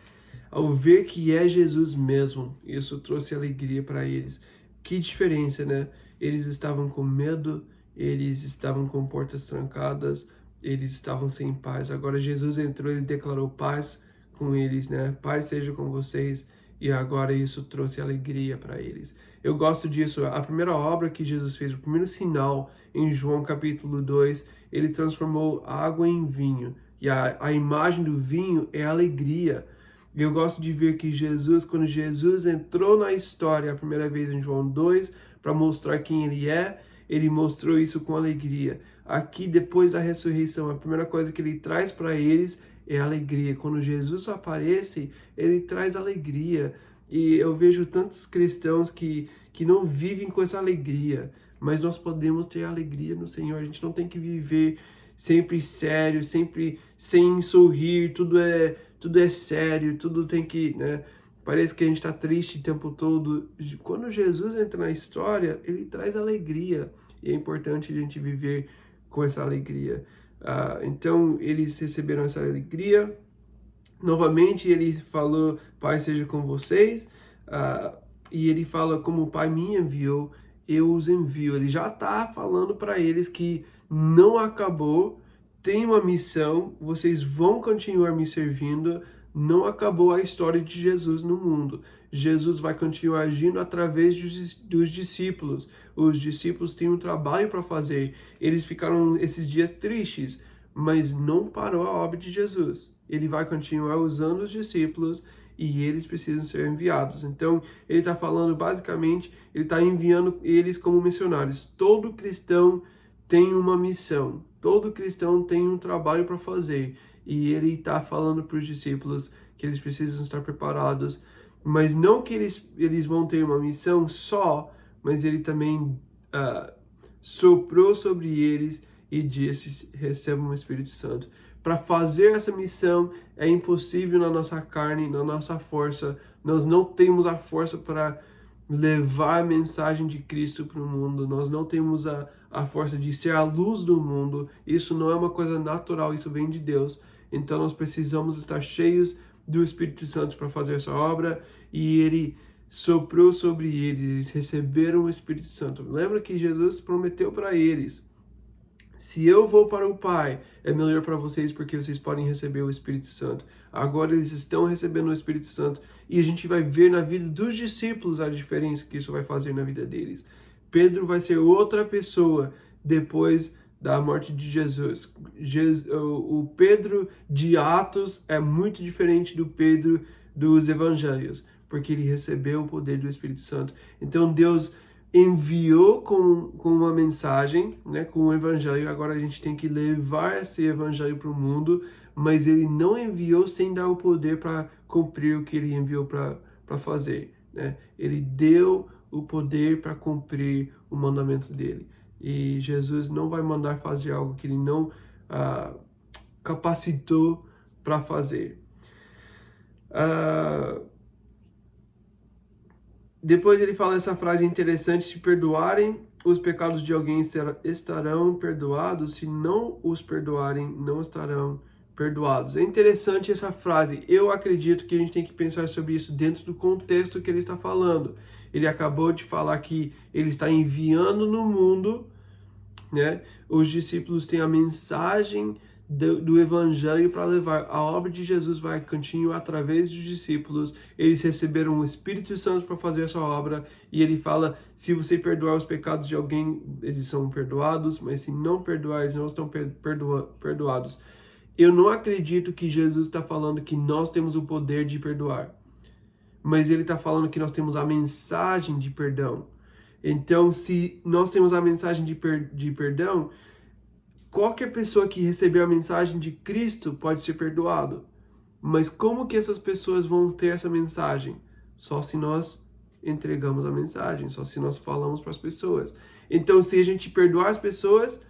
Ao ver que é Jesus mesmo, isso trouxe alegria para eles. Que diferença, né? Eles estavam com medo, eles estavam com portas trancadas, eles estavam sem paz. Agora Jesus entrou, ele declarou paz com eles, né? Paz seja com vocês. E agora isso trouxe alegria para eles. Eu gosto disso. A primeira obra que Jesus fez, o primeiro sinal em João capítulo 2, ele transformou água em vinho. E a imagem do vinho é alegria. E eu gosto de ver que Jesus, quando Jesus entrou na história a primeira vez em João 2, para mostrar quem ele é, ele mostrou isso com alegria. Aqui, depois da ressurreição, a primeira coisa que ele traz para eles é alegria. Quando Jesus aparece, ele traz alegria. E eu vejo tantos cristãos que não vivem com essa alegria, mas nós podemos ter alegria no Senhor. A gente não tem que viver sempre sério, sempre sem sorrir, tudo é sério, tudo tem que, né? Parece que a gente está triste o tempo todo. Quando Jesus entra na história, ele traz alegria. E é importante a gente viver com essa alegria. Então, eles receberam essa alegria. Novamente, ele falou, Pai seja com vocês. E ele fala, como o Pai me enviou, eu os envio. Ele já está falando para eles que não acabou, tem uma missão, vocês vão continuar me servindo, não acabou a história de Jesus no mundo. Jesus vai continuar agindo através dos discípulos. Os discípulos têm um trabalho para fazer. Eles ficaram esses dias tristes, mas não parou a obra de Jesus. Ele vai continuar usando os discípulos e eles precisam ser enviados. Então, ele está falando, basicamente, ele está enviando eles como missionários. Todo cristão tem uma missão. Todo cristão tem um trabalho para fazer. E ele está falando para os discípulos que eles precisam estar preparados. Mas não que eles vão ter uma missão só, mas ele também soprou sobre eles e disse, recebam o Espírito Santo. Para fazer essa missão é impossível na nossa carne, na nossa força. Nós não temos a força para levar a mensagem de Cristo para o mundo. Nós não temos a força de ser a luz do mundo. Isso não é uma coisa natural, isso vem de Deus. Então nós precisamos estar cheios do Espírito Santo para fazer essa obra. E ele soprou sobre eles, eles receberam o Espírito Santo. Lembra que Jesus prometeu para eles, se eu vou para o Pai, é melhor para vocês porque vocês podem receber o Espírito Santo. Agora eles estão recebendo o Espírito Santo e a gente vai ver na vida dos discípulos a diferença que isso vai fazer na vida deles. Pedro vai ser outra pessoa depois da morte de Jesus. O Pedro de Atos é muito diferente do Pedro dos Evangelhos, porque ele recebeu o poder do Espírito Santo. Então Deus enviou com uma mensagem, né, com o evangelho. Agora a gente tem que levar esse evangelho para o mundo, mas ele não enviou sem dar o poder para cumprir o que ele enviou para fazer, né? Ele deu o poder para cumprir o mandamento dele. E Jesus não vai mandar fazer algo que ele não capacitou para fazer. Depois ele fala essa frase interessante, se perdoarem os pecados de alguém estarão perdoados, se não os perdoarem, não estarão perdoados. É interessante essa frase, eu acredito que a gente tem que pensar sobre isso dentro do contexto que ele está falando. Ele acabou de falar que ele está enviando no mundo, né? Os discípulos têm a mensagem do evangelho para levar. A obra de Jesus vai continuar através dos discípulos. Eles receberam o Espírito Santo para fazer essa obra. E ele fala, se você perdoar os pecados de alguém, eles são perdoados. Mas se não perdoar, eles não estão perdoados. Eu não acredito que Jesus está falando que nós temos o poder de perdoar. Mas ele está falando que nós temos a mensagem de perdão. Então, se nós temos a mensagem de perdão, qualquer pessoa que recebeu a mensagem de Cristo pode ser perdoado. Mas como que essas pessoas vão ter essa mensagem? Só se nós entregamos a mensagem, só se nós falamos para as pessoas. Então, se a gente perdoar as pessoas,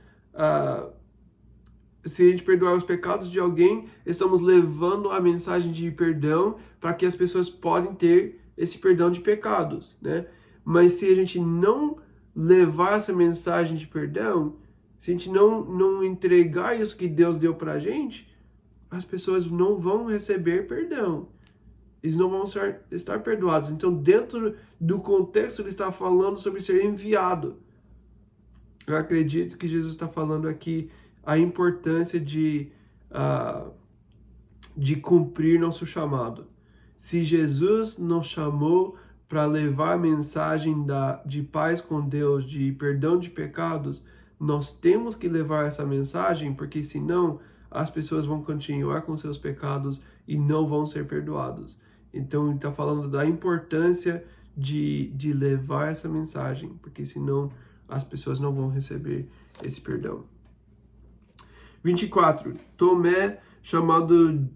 se a gente perdoar os pecados de alguém, estamos levando a mensagem de perdão para que as pessoas podem ter esse perdão de pecados, né? Mas se a gente não levar essa mensagem de perdão, se a gente não entregar isso que Deus deu pra gente, as pessoas não vão receber perdão. Eles não vão estar perdoados. Então, dentro do contexto, ele está falando sobre ser enviado. Eu acredito que Jesus está falando aqui a importância de cumprir nosso chamado. Se Jesus nos chamou para levar a mensagem de paz com Deus, de perdão de pecados, nós temos que levar essa mensagem, porque senão as pessoas vão continuar com seus pecados e não vão ser perdoados. Então ele está falando da importância de levar essa mensagem, porque senão as pessoas não vão receber esse perdão. 24. Tomé, chamado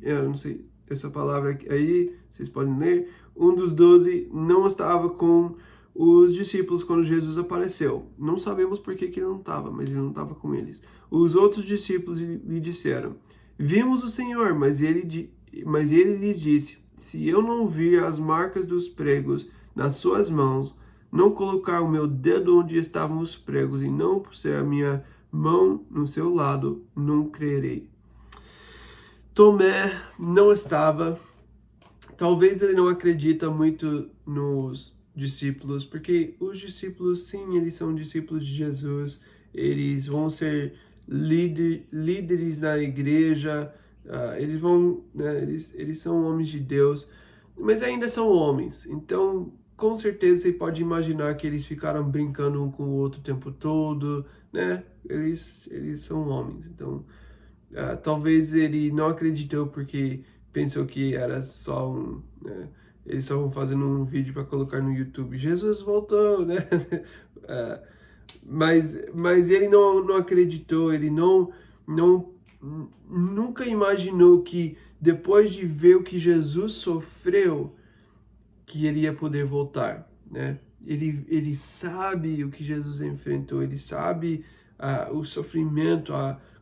eu não sei essa palavra aí, vocês podem ler. um dos 12, não estava com os discípulos quando Jesus apareceu. Não sabemos por que ele não estava, mas ele não estava com eles. Os outros discípulos lhe disseram: vimos o Senhor, mas ele lhes disse: se eu não vir as marcas dos pregos nas suas mãos, não colocar o meu dedo onde estavam os pregos e não puser a minha mão no seu lado, não crerei. Tomé não estava. Talvez ele não acredita muito nos discípulos, porque os discípulos, sim, eles são discípulos de Jesus, eles vão ser líderes na igreja, eles vão, né, eles são homens de Deus, mas ainda são homens. Então, com certeza você pode imaginar que eles ficaram brincando um com o outro o tempo todo, né? Eles são homens. Então, talvez ele não acreditou porque pensou que era só né? Eles estavam fazendo um vídeo para colocar no YouTube. Jesus voltou, né? Mas ele não acreditou, ele nunca imaginou que depois de ver o que Jesus sofreu, que ele ia poder voltar, né? Ele sabe o que Jesus enfrentou, ele sabe o sofrimento,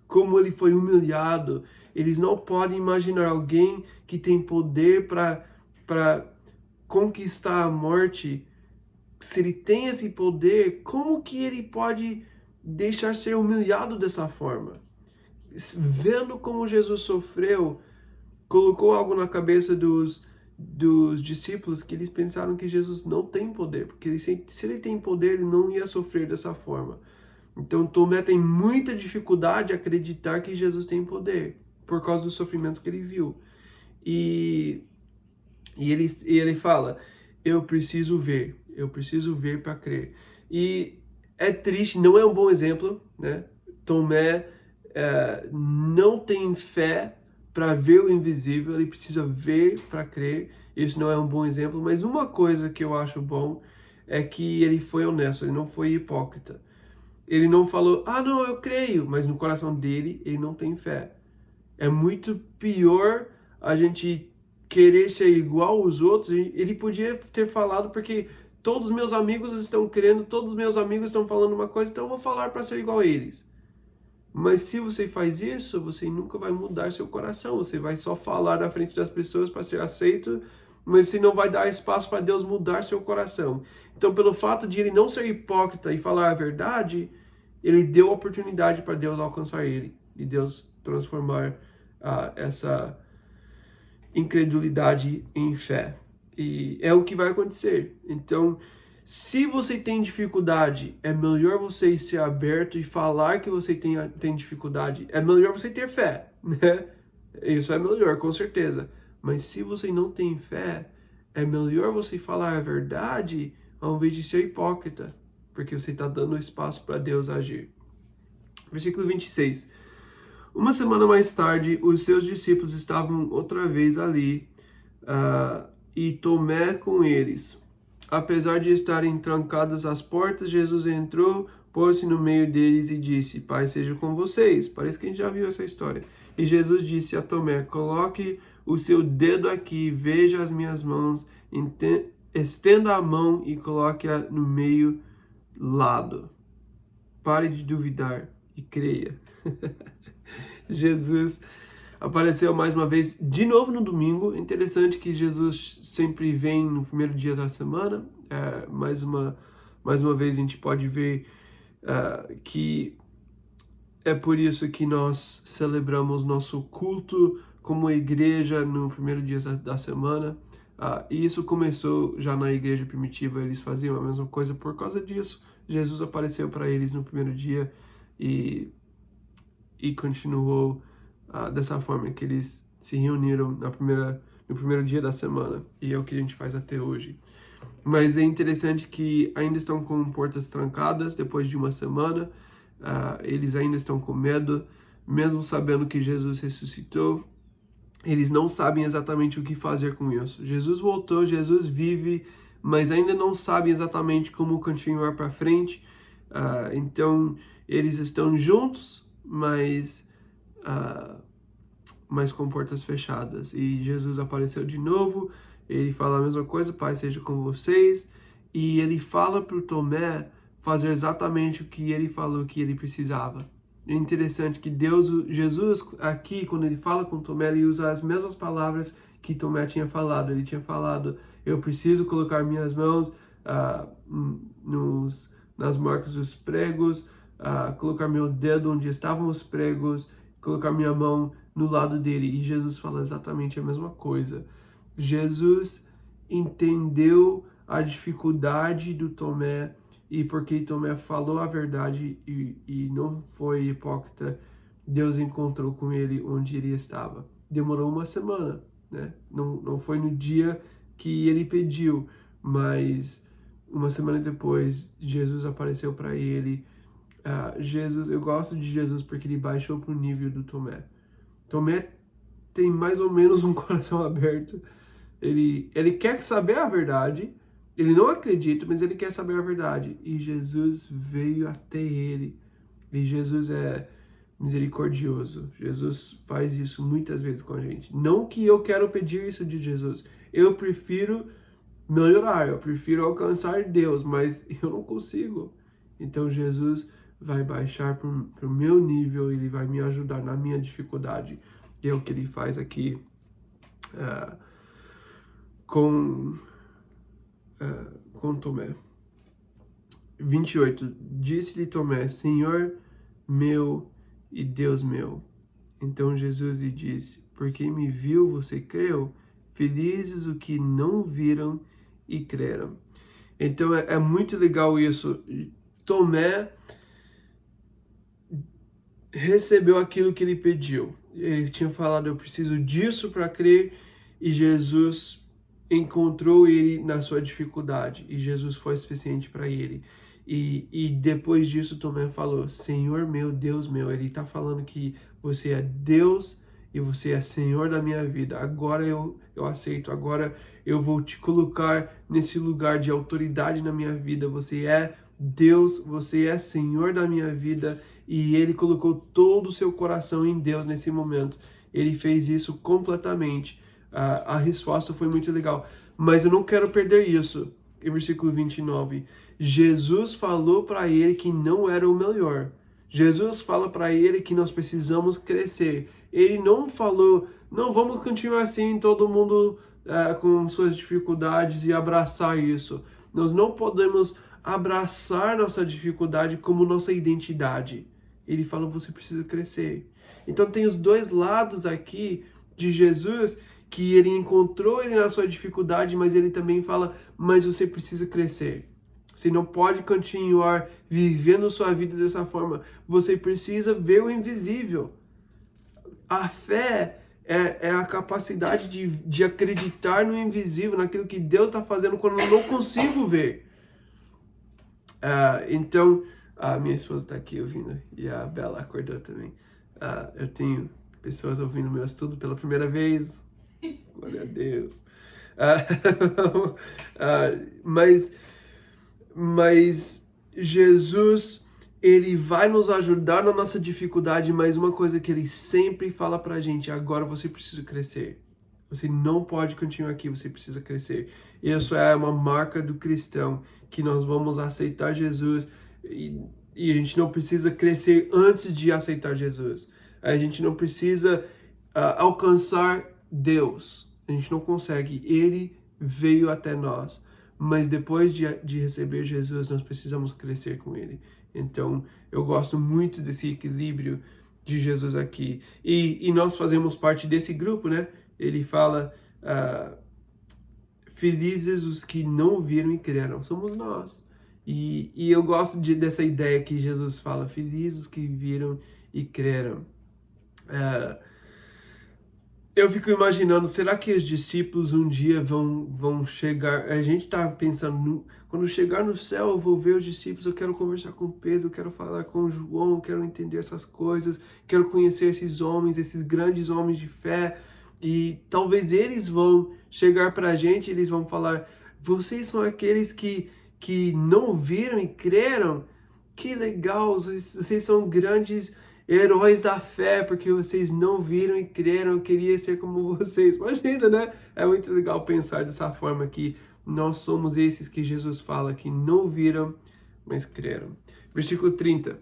como ele foi humilhado. Eles não podem imaginar alguém que tem poder para conquistar a morte. Se ele tem esse poder, como que ele pode deixar ser humilhado dessa forma? Vendo como Jesus sofreu, colocou algo na cabeça dos discípulos que eles pensaram que Jesus não tem poder, porque se ele tem poder, ele não ia sofrer dessa forma. Então Tomé tem muita dificuldade em acreditar que Jesus tem poder, por causa do sofrimento que ele viu. E ele fala: eu preciso ver para crer. E é triste, não é um bom exemplo, né? Tomé não tem fé para ver o invisível, ele precisa ver para crer. Isso não é um bom exemplo, mas uma coisa que eu acho bom é que ele foi honesto, ele não foi hipócrita. Ele não falou: não, eu creio, mas no coração dele, ele não tem fé. É muito pior a gente querer ser igual aos outros. Ele podia ter falado, porque todos os meus amigos estão crendo, todos os meus amigos estão falando uma coisa, então eu vou falar para ser igual a eles. Mas se você faz isso, você nunca vai mudar seu coração. Você vai só falar na frente das pessoas para ser aceito, mas você não vai dar espaço para Deus mudar seu coração. Então, pelo fato de ele não ser hipócrita e falar a verdade, ele deu oportunidade para Deus alcançar ele. E Deus transformar essa incredulidade em fé. E é o que vai acontecer. Então, se você tem dificuldade, é melhor você ser aberto e falar que você tem dificuldade. É melhor você ter fé, né? Isso é melhor, com certeza. Mas se você não tem fé, é melhor você falar a verdade ao invés de ser hipócrita, porque você está dando espaço para Deus agir. Versículo 26. Uma semana mais tarde, os seus discípulos estavam outra vez ali, e Tomé com eles. Apesar de estarem trancadas as portas, Jesus entrou, pôs-se no meio deles e disse: Pai seja com vocês. Parece que a gente já viu essa história. E Jesus disse a Tomé: coloque o seu dedo aqui, veja as minhas mãos, estenda a mão e coloque-a no meio lado. Pare de duvidar e creia. Jesus apareceu mais uma vez, de novo no domingo. Interessante que Jesus sempre vem no primeiro dia da semana. Mais uma vez a gente pode ver que é por isso que nós celebramos nosso culto como igreja no primeiro dia da semana. E isso começou já na igreja primitiva, eles faziam a mesma coisa por causa disso. Jesus apareceu para eles no primeiro dia e continuou dessa forma, que eles se reuniram no primeiro dia da semana, e é o que a gente faz até hoje. Mas é interessante que ainda estão com portas trancadas depois de uma semana, eles ainda estão com medo, mesmo sabendo que Jesus ressuscitou. Eles não sabem exatamente o que fazer com isso. Jesus voltou, Jesus vive, mas ainda não sabem exatamente como continuar para frente. Então eles estão juntos, mas com portas fechadas. E Jesus apareceu de novo, Ele fala a mesma coisa, Pai seja com vocês, e ele fala para o Tomé fazer exatamente o que ele falou que ele precisava. É interessante que Jesus aqui, quando ele fala com Tomé, ele usa as mesmas palavras que Tomé tinha falado. Ele tinha falado, eu preciso colocar minhas mãos nas marcas dos pregos, colocar meu dedo onde estavam os pregos, colocar minha mão no lado dele. E Jesus fala exatamente a mesma coisa. Jesus entendeu a dificuldade do Tomé, e porque Tomé falou a verdade e não foi hipócrita, Deus encontrou com ele onde ele estava. Demorou uma semana, né? Não foi no dia que ele pediu, mas uma semana depois, Jesus apareceu para ele. Eu gosto de Jesus porque ele baixou para o nível do Tomé. Tomé tem mais ou menos um coração aberto. Ele quer saber a verdade, ele não acredita, mas ele quer saber a verdade. E Jesus veio até ele. E Jesus é misericordioso. Jesus faz isso muitas vezes com a gente. Não que eu quero pedir isso de Jesus. Eu prefiro melhorar, eu prefiro alcançar Deus, mas eu não consigo. Então Jesus vai baixar para o meu nível, ele vai me ajudar na minha dificuldade. E é o que ele faz aqui com Tomé. 28. Disse-lhe Tomé, Senhor meu e Deus meu. Então Jesus lhe disse, porque me viu, você creu? Felizes os que não viram e creram. Então é muito legal isso. Tomé recebeu aquilo que ele pediu. Ele tinha falado, eu preciso disso para crer, e Jesus encontrou ele na sua dificuldade, e Jesus foi suficiente para ele. E depois disso Tomé falou, Senhor meu, Deus meu. Ele está falando que você é Deus e você é Senhor da minha vida. Agora eu aceito, agora eu vou te colocar nesse lugar de autoridade na minha vida. Você é Deus, você é Senhor da minha vida. E ele colocou todo o seu coração em Deus nesse momento. Ele fez isso completamente. A resposta foi muito legal. Mas eu não quero perder isso. Em versículo 29, Jesus falou para ele que não era o melhor. Jesus fala para ele que nós precisamos crescer. Ele não falou, não, vamos continuar assim, todo mundo com suas dificuldades e abraçar isso. Nós não podemos abraçar nossa dificuldade como nossa identidade. Ele falou, você precisa crescer. Então tem os dois lados aqui de Jesus, que ele encontrou ele na sua dificuldade, mas ele também fala, mas você precisa crescer. Você não pode continuar vivendo sua vida dessa forma. Você precisa ver o invisível. A fé é a capacidade de acreditar no invisível, naquilo que Deus está fazendo quando eu não consigo ver. Então, a minha esposa está aqui ouvindo e a Bela acordou também. Eu tenho pessoas ouvindo meu estudo pela primeira vez. Glória a Deus. Mas Jesus, ele vai nos ajudar na nossa dificuldade, mas uma coisa que ele sempre fala pra gente, agora você precisa crescer. Você não pode continuar aqui, você precisa crescer. Isso é uma marca do cristão, que nós vamos aceitar Jesus e a gente não precisa crescer antes de aceitar Jesus. A gente não precisa alcançar Deus. A gente não consegue. Ele veio até nós. Mas depois de receber Jesus, nós precisamos crescer com ele. Então, eu gosto muito desse equilíbrio de Jesus aqui. E nós fazemos parte desse grupo, né? Ele fala, felizes os que não viram e creram. Somos nós. E eu gosto dessa ideia que Jesus fala, felizes os que viram e creram. Eu fico imaginando, será que os discípulos um dia vão chegar... A gente está pensando, quando chegar no céu eu vou ver os discípulos, eu quero conversar com Pedro, eu quero falar com João, eu quero entender essas coisas, quero conhecer esses homens, esses grandes homens de fé, e talvez eles vão chegar para a gente, eles vão falar, vocês são aqueles que não viram e creram? Que legal, vocês são grandes heróis da fé, porque vocês não viram e creram, eu queria ser como vocês. Imagina, né? É muito legal pensar dessa forma que nós somos esses que Jesus fala que não viram, mas creram. Versículo 30.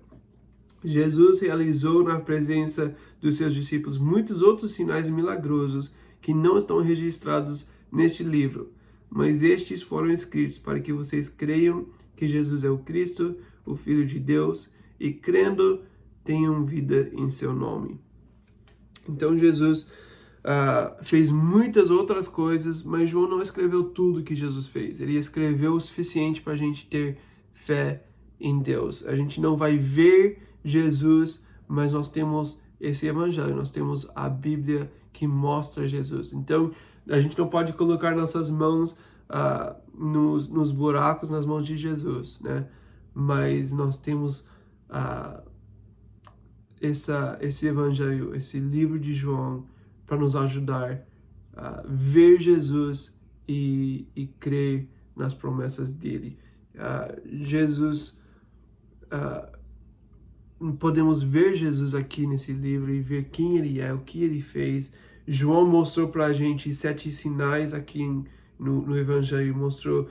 Jesus realizou na presença dos seus discípulos muitos outros sinais milagrosos que não estão registrados neste livro, mas estes foram escritos para que vocês creiam que Jesus é o Cristo, o Filho de Deus, e crendo tenham vida em seu nome. Então Jesus fez muitas outras coisas, mas João não escreveu tudo que Jesus fez. Ele escreveu o suficiente para a gente ter fé em Deus. A gente não vai ver Jesus, mas nós temos esse evangelho, nós temos a Bíblia que mostra Jesus. Então, a gente não pode colocar nossas mãos nos buracos, nas mãos de Jesus, né? Mas nós temos esse evangelho, esse livro de João, para nos ajudar a ver Jesus e crer nas promessas dele. Podemos ver Jesus aqui nesse livro e ver quem ele é, o que ele fez. João mostrou para a gente 7 sinais aqui no Evangelho, mostrou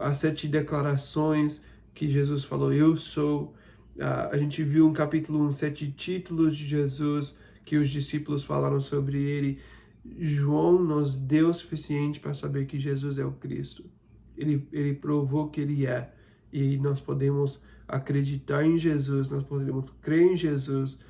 as 7 declarações que Jesus falou, eu sou. A gente viu no capítulo 1, 7 títulos de Jesus que os discípulos falaram sobre ele. João nos deu o suficiente para saber que Jesus é o Cristo. Ele provou que ele é. E nós podemos acreditar em Jesus, nós podemos crer em Jesus.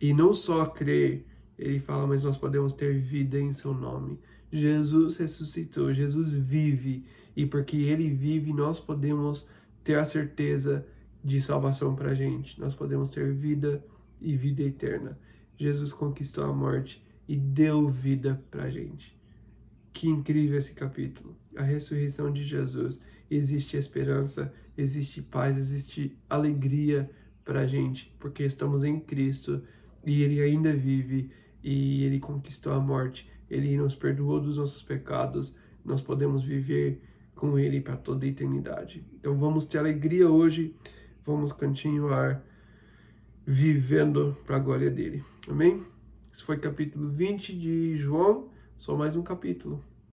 E não só crer, ele fala, mas nós podemos ter vida em seu nome. Jesus ressuscitou, Jesus vive. E porque ele vive, nós podemos ter a certeza de salvação para a gente. Nós podemos ter vida e vida eterna. Jesus conquistou a morte e deu vida para a gente. Que incrível esse capítulo. A ressurreição de Jesus. Existe esperança, existe paz, existe alegria para a gente, porque estamos em Cristo e Ele ainda vive e Ele conquistou a morte. Ele nos perdoou dos nossos pecados. Nós podemos viver com Ele para toda a eternidade. Então vamos ter alegria hoje. Vamos continuar vivendo para a glória dele. Amém? Isso foi capítulo 20 de João, só mais um capítulo.